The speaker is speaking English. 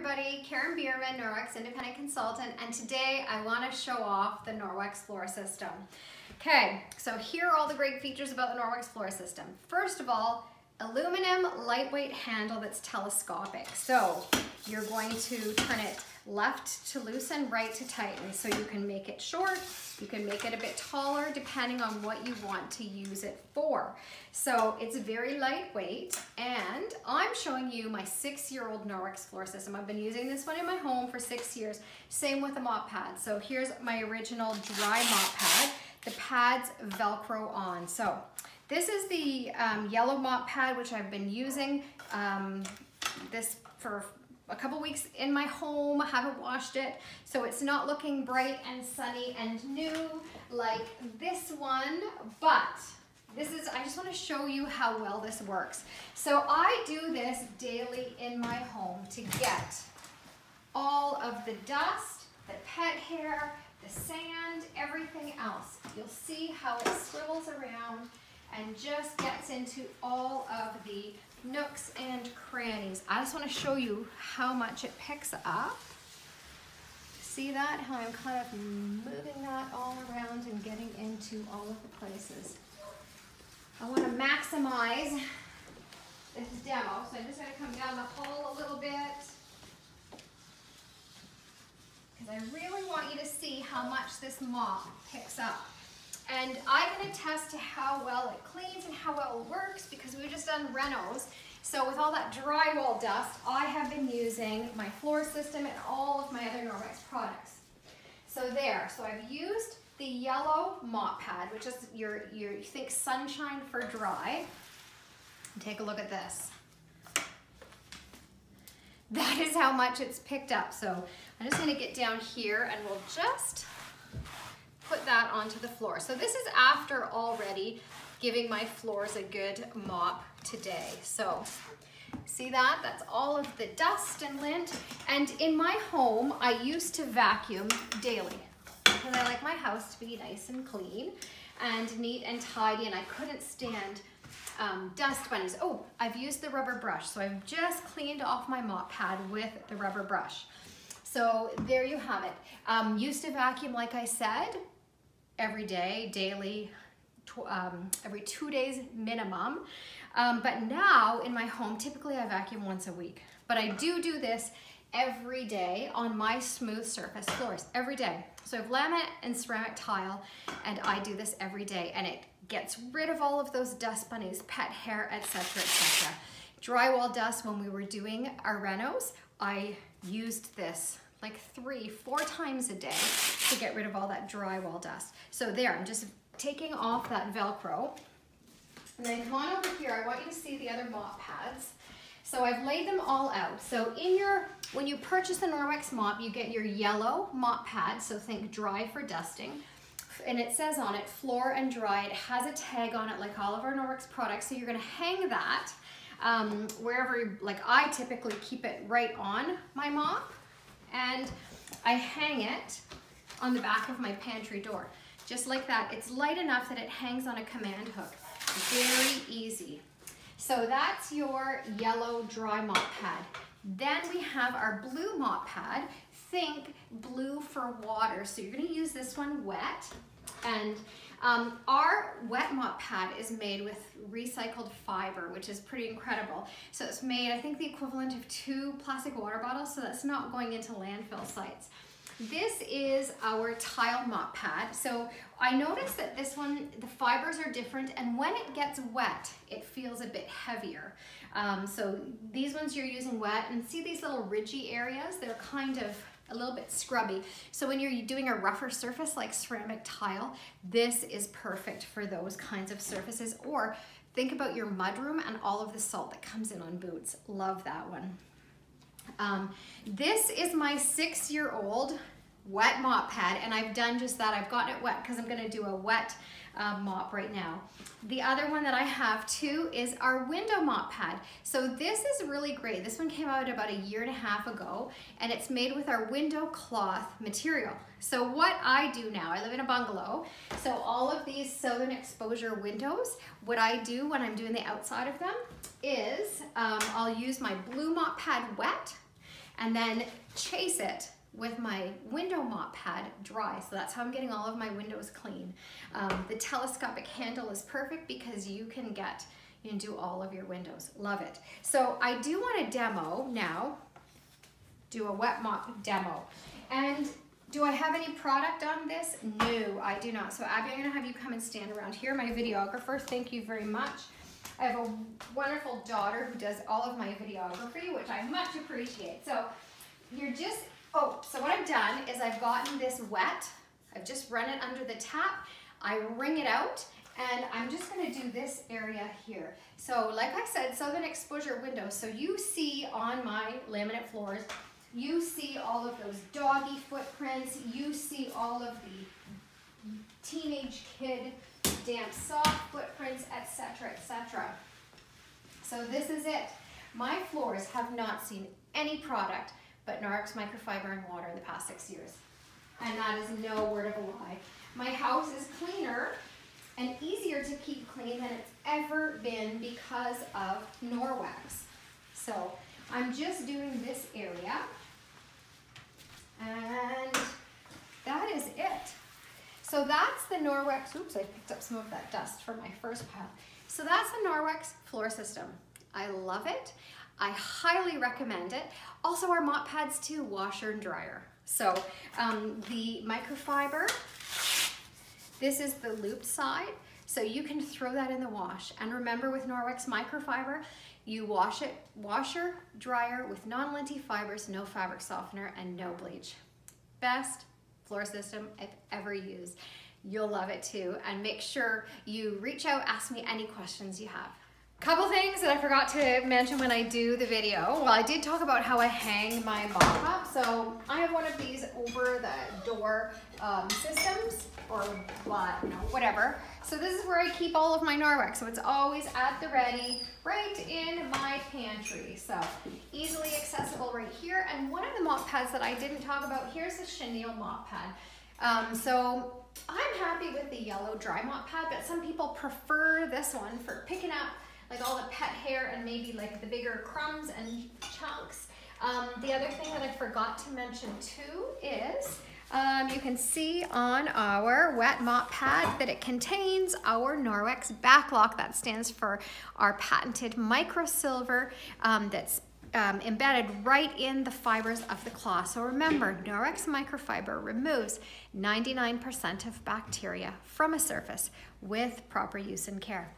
everybody, Karen Bierman, Norwex Independent Consultant, and today I want to show off the Norwex floor system. Okay, so here are all the great features about the Norwex floor system. First of all, aluminum lightweight handle that's telescopic. So you're going to turn it left to loosen, right to tighten. So you can make it short, you can make it a bit taller depending on what you want to use it for. So it's very lightweight, and I'm showing you my 6-year-old Norwex floor system. I've been using this one in my home for 6 years. Same with the mop pad. So here's my original dry mop pad. The pads Velcro on. So this is the yellow mop pad, which I've been using this for a couple weeks in my home. I haven't washed it, so it's not looking bright and sunny and new like this one, but I just want to show you how well this works. So I do this daily in my home to get all of the dust, the pet hair, the sand, everything else. You'll see how it swivels around and just gets into all of the nooks and crannies. I just want to show you how much it picks up. See that? How I'm kind of moving that all around and getting into all of the places. I want to maximize this demo, so I'm just going to come down the hole a little bit, because I really want you to see how much this mop picks up. And I can attest to how well it cleans and how well it works, because we've just done renos. So with all that drywall dust, I have been using my floor system and all of my other Norwex products. So there, so I've used the yellow mop pad, which is your you think sunshine for dry. Take a look at this. That is how much it's picked up. So I'm just gonna get down here and we'll just put that onto the floor. So this is after already giving my floors a good mop today. So see that? That's all of the dust and lint. And in my home, I used to vacuum daily because I like my house to be nice and clean and neat and tidy, and I couldn't stand dust bunnies. Oh, I've used the rubber brush. So I've just cleaned off my mop pad with the rubber brush. So there you have it. Used to vacuum, like I said, every day, daily, every 2 days minimum. But now in my home, typically I vacuum once a week. But I do this every day on my smooth surface floors, every day. So I have laminate and ceramic tile, and I do this every day, and it gets rid of all of those dust bunnies, pet hair, etc., etc. Drywall dust, when we were doing our renos, I used this like 3-4 times a day to get rid of all that drywall dust. So there, I'm just taking off that Velcro. And then come on over here, I want you to see the other mop pads. So I've laid them all out. So when you purchase the Norwex mop, you get your yellow mop pad, so think dry for dusting. And it says on it, floor and dry. It has a tag on it like all of our Norwex products. So you're gonna hang that wherever, like I typically keep it right on my mop, and I hang it on the back of my pantry door. Just like that. It's light enough that it hangs on a command hook. Very easy. So that's your yellow dry mop pad. Then we have our blue mop pad. Think blue for water. So you're going to use this one wet. And our wet mop pad is made with recycled fiber, which is pretty incredible. So it's made, I think, the equivalent of 2 plastic water bottles, so that's not going into landfill sites. This is our tile mop pad. So I noticed that this one, the fibers are different, and when it gets wet, it feels a bit heavier. So these ones you're using wet, and see these little ridgy areas? They're kind of a little bit scrubby. So when you're doing a rougher surface like ceramic tile, this is perfect for those kinds of surfaces. Or think about your mudroom and all of the salt that comes in on boots. Love that one. This is my 6-year-old wet mop pad, and I've done just that. I've gotten it wet because I'm going to do a wet mop right now. The other one that I have too is our window mop pad. So this is really great. This one came out about 1.5 years ago, and it's made with our window cloth material. So what I do now, I live in a bungalow, so all of these southern exposure windows, what I do when I'm doing the outside of them is I'll use my blue mop pad wet, and then chase it with my window mop pad dry. So that's how I'm getting all of my windows clean. The telescopic handle is perfect because you can do all of your windows. Love it. So I do want to demo now, do a wet mop demo. And do I have any product on this? No, I do not. So Abby, I'm gonna have you come and stand around here. My videographer, thank you very much. I have a wonderful daughter who does all of my videography, which I much appreciate. So you're just, so what I've done is I've gotten this wet. I've just run it under the tap. I wring it out, and I'm just gonna do this area here. So like I said, southern exposure windows. So you see on my laminate floors, you see all of those doggy footprints, you see all of the teenage kid damp soft footprints, etc., etc. So this is it. My floors have not seen any product but Norwex microfiber and water in the past 6 years. And that is no word of a lie. My house is cleaner and easier to keep clean than it's ever been because of Norwex. So I'm just doing this area, and that is it. So that's the Norwex, oops, I picked up some of that dust from my first pile. So that's the Norwex floor system. I love it. I highly recommend it. Also our mop pads too, washer and dryer. So the microfiber, this is the looped side. So you can throw that in the wash. And remember with Norwex microfiber, you wash it, washer, dryer with non-linty fibers, no fabric softener, and no bleach. Best floor system I've ever used. You'll love it too. And make sure you reach out, ask me any questions you have. Couple things that I forgot to mention when I do the video. Well, I did talk about how I hang my mop up. So I have one of these over the door systems, or whatever. So this is where I keep all of my Norwex. So it's always at the ready, right in my pantry. So easily accessible right here. And one of the mop pads that I didn't talk about, here's the chenille mop pad. So I'm happy with the yellow dry mop pad, but some people prefer this one for picking up like all the pet hair and maybe like the bigger crumbs and chunks. The other thing that I forgot to mention too is you can see on our wet mop pad that it contains our Norwex backlock. That stands for our patented micro silver that's embedded right in the fibers of the cloth. So remember, Norwex microfiber removes 99% of bacteria from a surface with proper use and care.